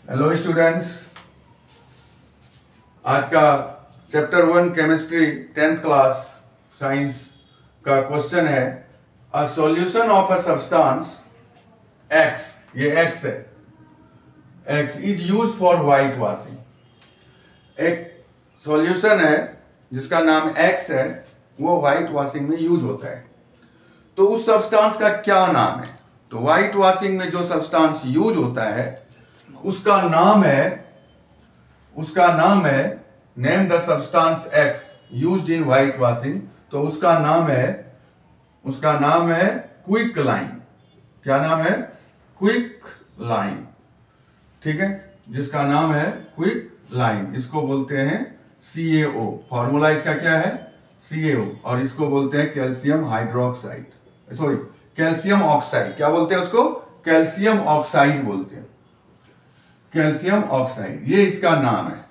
Hello students, आज का chapter 1 chemistry 10th class science का क्वेश्चन है a solution of a substance x, ये एक्स है, x is use for white washing. एक सॉल्यूशन है जिसका नाम एक्स है, वो वाइट वॉशिंग में यूज होता है। तो उस सब्सटेंस का क्या नाम है? तो वाइट वॉशिंग में जो सब्सटेंस यूज होता है उसका नाम है name the substance x used in white washing. तो उसका नाम है क्विक लाइन। क्या नाम है? Quick line. ठीक है, जिसका नाम है क्विक लाइन। इसको बोलते हैं CaO। फॉर्मूला इसका क्या है? CaO। और इसको बोलते हैं calcium hydroxide, sorry calcium oxide. क्या बोलते हैं उसको? कैल्शियम ऑक्साइड बोलते हैं, कैल्शियम ऑक्साइड, ये इसका नाम है।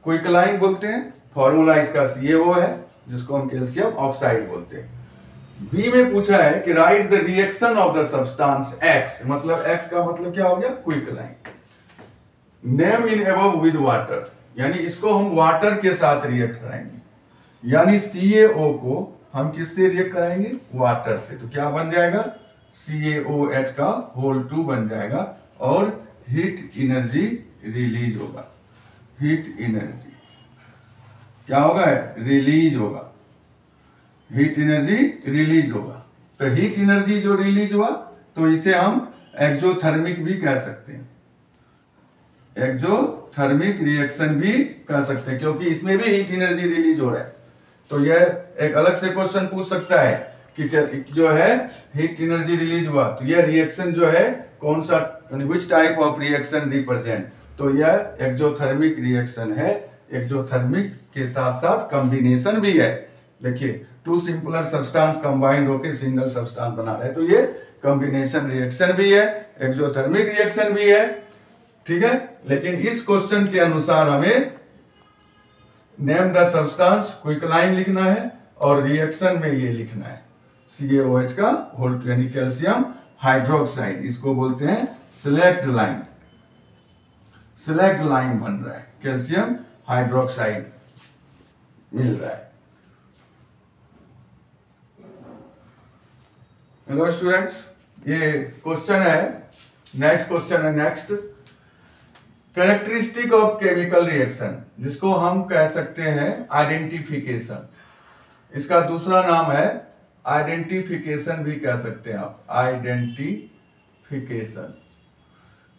क्विकलाइन बोलते हैं, फॉर्मूला इसका CaO है, जिसको हम कैल्शियम ऑक्साइड बोलते हैं। बी में पूछा है कि write the reaction of the substance X, मतलब एक्स का मतलब क्या हो गया? Quicklime. Name in above with water, यानी इसको हम वाटर के साथ रिएक्ट कराएंगे, यानी CaO को हम किससे रिएक्ट कराएंगे? वाटर से। तो क्या बन जाएगा? CaOH का होल 2 बन जाएगा और हीट एनर्जी रिलीज होगा। हीट एनर्जी क्या होगा? रिलीज होगा। हीट एनर्जी रिलीज होगा। तो हीट एनर्जी जो रिलीज हुआ तो इसे हम एक्सोथर्मिक भी कह सकते हैं, एक्सोथर्मिक रिएक्शन भी कह सकते हैं, क्योंकि इसमें भी हीट एनर्जी रिलीज हो रहा है। तो यह एक अलग से क्वेश्चन पूछ सकता है कि जो है हीट एनर्जी रिलीज हुआ तो यह रिएक्शन जो है कौन सा, which type of reaction represent? तो यह एक्सोथर्मिक रिएक्शन है। एक्सोथर्मिक के साथ साथ कॉम्बिनेशन भी है। देखिए, टू सिंपलर सब्सटेंस कंबाइंड होकर सिंगल सब्सटेंस बना रहे हैं, तो ये कॉम्बिनेशन रिएक्शन भी है, एक्सोथर्मिक रिएक्शन भी है। ठीक है, लेकिन इस क्वेश्चन के अनुसार हमें नेम द सब्सटेंस क्विकलाइन लिखना है और रिएक्शन में ये लिखना है CaOH का होल 2, यानी कैल्शियम हाइड्रोक्साइड। इसको बोलते हैं सिलेक्ट लाइन। सिलेक्ट लाइन बन रहा है, कैल्शियम हाइड्रोक्साइड मिल रहा है। हेलो स्टूडेंट्स, ये क्वेश्चन है, नेक्स्ट क्वेश्चन है। Next, characteristic of chemical reaction, जिसको हम कह सकते हैं आइडेंटिफिकेशन। इसका दूसरा नाम है आइडेंटिफिकेशन भी कह सकते हैं आप, आइडेंटिफिकेशन।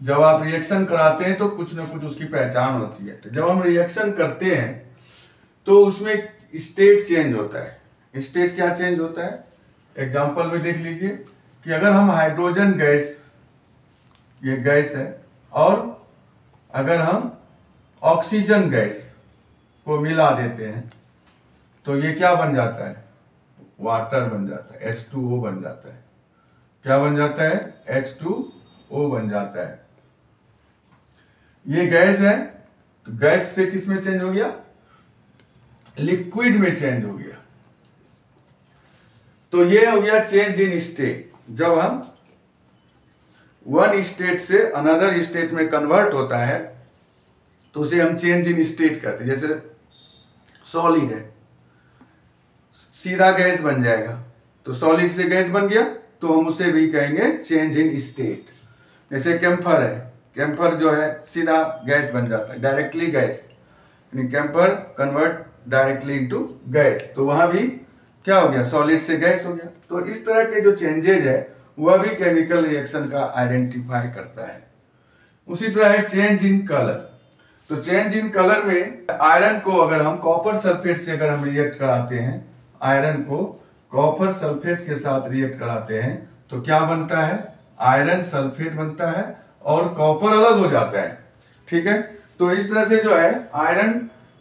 जब आप रिएक्शन कराते हैं तो कुछ ना कुछ उसकी पहचान होती है। तो जब हम रिएक्शन करते हैं तो उसमें स्टेट चेंज होता है। स्टेट क्या चेंज होता है? एग्जांपल में देख लीजिए कि अगर हम हाइड्रोजन गैस, ये गैस है, और अगर हम ऑक्सीजन गैस को मिला देते हैं तो ये क्या बन जाता है? वाटर बन जाता है, H2O बन जाता है। क्या बन जाता है? H2O बन जाता है। ये गैस है, तो गैस से किस में चेंज हो गया? लिक्विड में चेंज हो गया। तो ये हो गया चेंज इन स्टेट। जब हम वन स्टेट से अनदर स्टेट में कन्वर्ट होता है तो उसे हम चेंज इन स्टेट कहते हैं। जैसे सॉलिड है, सीधा गैस बन जाएगा, तो सॉलिड से गैस बन गया तो हम उसे भी कहेंगे चेंज इन स्टेट। जैसे कैम्फर है, कैम्फर जो है सीधा गैस बन जाता है, डायरेक्टली गैस, यानी camphor convert directly into gas, तो वहां भी क्या हो गया? सॉलिड से गैस हो गया। तो इस तरह के जो चेंजेज है वह भी केमिकल रिएक्शन का आइडेंटिफाई करता है। उसी तरह है चेंज इन कलर। तो चेंज इन कलर में आयरन को अगर हम कॉपर सल्फेट से अगर हम रिएक्ट कराते हैं, आयरन को कॉपर सल्फेट के साथ रिएक्ट कराते हैं तो क्या बनता है? आयरन सल्फेट बनता है और कॉपर अलग हो जाता है। ठीक है, तो इस तरह से जो है आयरन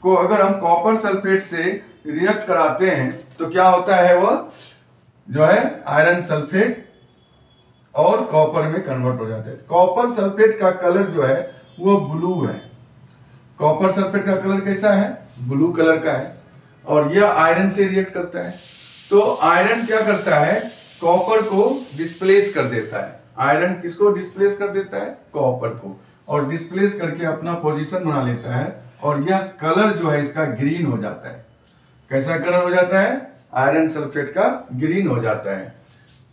को अगर हम कॉपर सल्फेट से रिएक्ट कराते हैं तो क्या होता है? वह जो है आयरन सल्फेट और कॉपर में कन्वर्ट हो जाता है। कॉपर सल्फेट का कलर जो है वो ब्लू है। कॉपर सल्फेट का कलर कैसा है? ब्लू कलर का है, और यह आयरन से रिएक्ट करता है। तो आयरन क्या करता है? कॉपर को डिस्प्लेस कर देता है। आयरन किसको डिस्प्लेस कर देता है? कॉपर को। और डिस्प्लेस करके अपना पोजीशन बना लेता है, और यह कलर जो है इसका ग्रीन हो जाता है। कैसा कलर हो जाता है? आयरन सल्फेट का ग्रीन हो जाता है।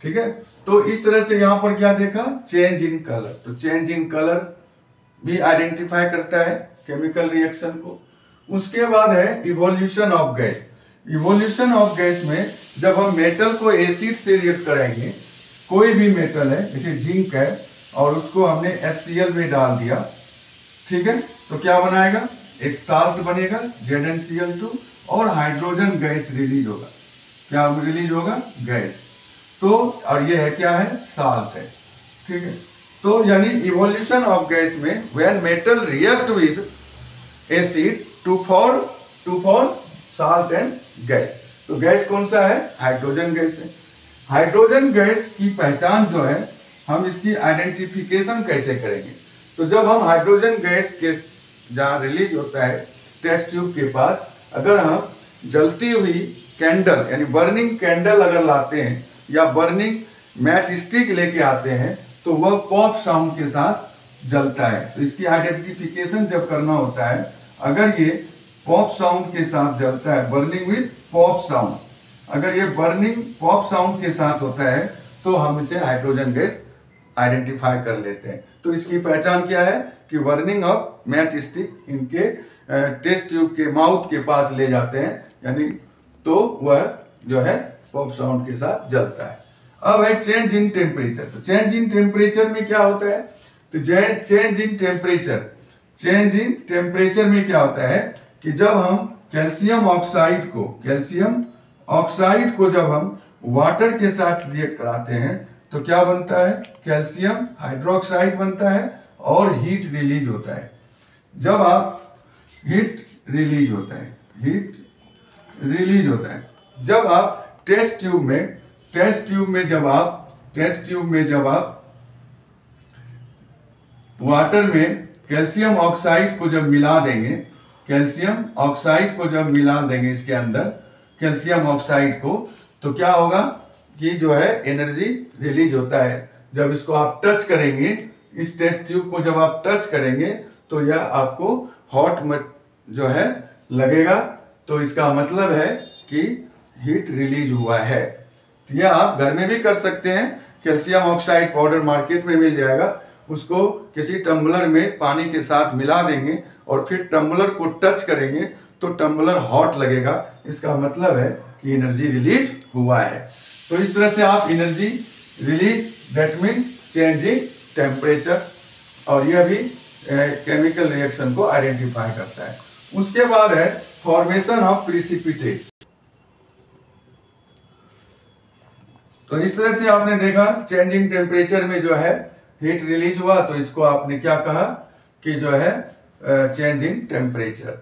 ठीक है, तो इस तरह से यहाँ पर क्या देखा? Change in colour. तो चेंज इन कलर भी आइडेंटिफाई करता है केमिकल रिएक्शन को। उसके बाद है evolution of gas. Evolution of gas में जब हम मेटल को एसिड से रिएक्ट कराएंगे, कोई भी मेटल है जैसे जिंक है, और उसको हमने HCl में डाल दिया, ठीक है, तो क्या बनाएगा? एक साल्ट बनेगा ZnCl2, और हाइड्रोजन गैस रिलीज होगा। क्या रिलीज होगा? गैस। तो और ये है क्या है? साल्ट है। ठीक है, तो यानी इवोल्यूशन ऑफ गैस में when metal react with acid to form salt and gas. तो गैस कौन सा है? हाइड्रोजन गैस है। हाइड्रोजन गैस की पहचान जो है, हम इसकी आइडेंटिफिकेशन कैसे करेंगे? तो जब हम हाइड्रोजन गैस के जहाँ रिलीज होता है टेस्ट ट्यूब के पास, अगर हम जलती हुई कैंडल यानी बर्निंग कैंडल अगर लाते हैं या बर्निंग मैच स्टिक लेके आते हैं, तो वह पॉप साउंड के साथ जलता है। तो इसकी आइडेंटिफिकेशन जब करना होता है, अगर ये पॉप साउंड के साथ जलता है, बर्निंग विद पॉप साउंड, अगर ये बर्निंग पॉप साउंड के साथ होता है, तो हम इसे हाइड्रोजन गैस आइडेंटिफाई कर लेते हैं। तो इसकी पहचान क्या है कि बर्निंग ऑफ मैच स्टिक इनके टेस्ट ट्यूब के माउथ के पास ले जाते हैं, यानी तो वह जो है पॉप साउंड के साथ जलता है। अब है चेंज इन टेम्परेचर। तो चेंज इन टेम्परेचर में क्या होता है? तो चेंज इन टेम्परेचर में क्या होता है कि जब हम कैल्शियम ऑक्साइड को जब हम वाटर के साथ रिएक्ट कराते हैं, तो क्या बनता है? कैल्शियम हाइड्रोक्साइड बनता है, और हीट रिलीज होता है। जब आप हीट रिलीज होता है जब आप टेस्ट ट्यूब में जब आप वाटर में कैल्शियम ऑक्साइड को जब मिला देंगे इसके अंदर कैल्शियम ऑक्साइड को, तो क्या होगा कि जो है एनर्जी रिलीज होता है। जब इसको आप टच करेंगे, इस टेस्ट ट्यूब को जब आप टच करेंगे, तो यह आपको हॉट जो है लगेगा, तो इसका मतलब है कि हीट रिलीज हुआ है। तो यह आप घर में भी कर सकते हैं। कैल्शियम ऑक्साइड पाउडर मार्केट में मिल जाएगा, उसको किसी टम्बलर में पानी के साथ मिला देंगे और फिर टम्बलर को टच करेंगे, तो टम्बलर हॉट लगेगा, इसका मतलब है कि एनर्जी रिलीज हुआ है। तो इस तरह से आप energy release, that means change in temperature, और यह भी केमिकल रिएक्शन को आइडेंटिफाई करता है। उसके बाद है फॉर्मेशन ऑफ प्रिसिपिटेट। तो इस तरह से आपने देखा चेंज इन टेम्परेचर में जो है हीट रिलीज हुआ, तो इसको आपने क्या कहा कि जो है change in temperature.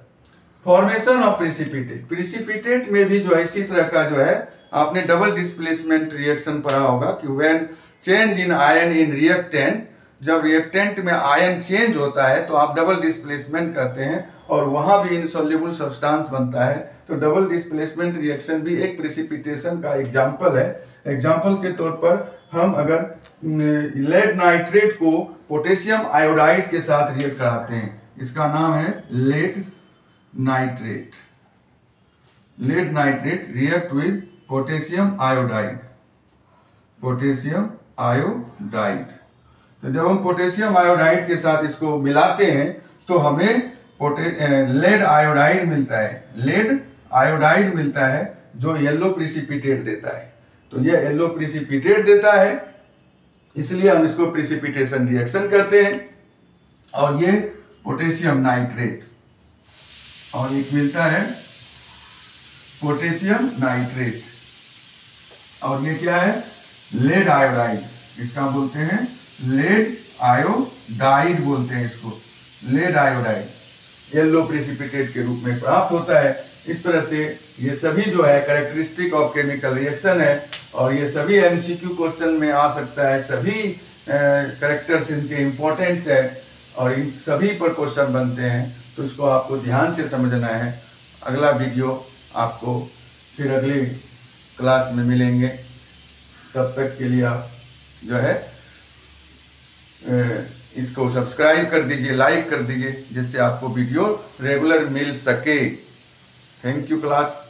Formation of precipitate में भी जो है इसी तरह का जो है, आपने डबल डिस्प्लेसमेंट रिएक्शन पढ़ा होगा कि when change in ion in reactant, जब रिएक्टेंट में आयन चेंज होता है तो आप डबल डिस्प्लेसमेंट करते हैं, और वहां भी इनसॉल्युबल सब्सटेंस बनता है। तो डबल डिस्प्लेसमेंट रिएक्शन भी एक प्रिसिपिटेशन का एग्जाम्पल है। एग्जाम्पल के तौर पर हम अगर लेड नाइट्रेट को पोटेशियम आयोडाइड के साथ रिएक्ट कराते हैं, इसका नाम है lead nitrate react with potassium iodide. तो जब हम पोटेशियम आयोडाइड के साथ इसको मिलाते हैं, तो हमें लेड आयोडाइड मिलता है, जो येलो प्रिसिपिटेट देता है। तो ये येलो प्रिसिपिटेट देता है, इसलिए हम इसको प्रिसिपिटेशन रिएक्शन कहते हैं। और ये पोटेशियम नाइट्रेट, और एक मिलता है पोटेशियम नाइट्रेट, और ये क्या है? लेड आयोडाइड, इसका बोलते हैं लेड आयोडाइड बोलते हैं इसको, लेड आयोडाइड येलो प्रेसिपिटेट के रूप में प्राप्त होता है। इस तरह से ये सभी जो है कैरेक्टरिस्टिक ऑफ केमिकल रिएक्शन है, और ये सभी एमसीक्यू क्वेश्चन में आ सकता है, सभी कैरेक्टर्स इनके इम्पोर्टेंस है, और इन सभी पर क्वेश्चन बनते हैं। तो इसको आपको ध्यान से समझना है। अगला वीडियो आपको फिर अगली क्लास में मिलेंगे, तब तक के लिए आप जो है इसको सब्सक्राइब कर दीजिए, लाइक कर दीजिए, जिससे आपको वीडियो रेगुलर मिल सके। Thank you class.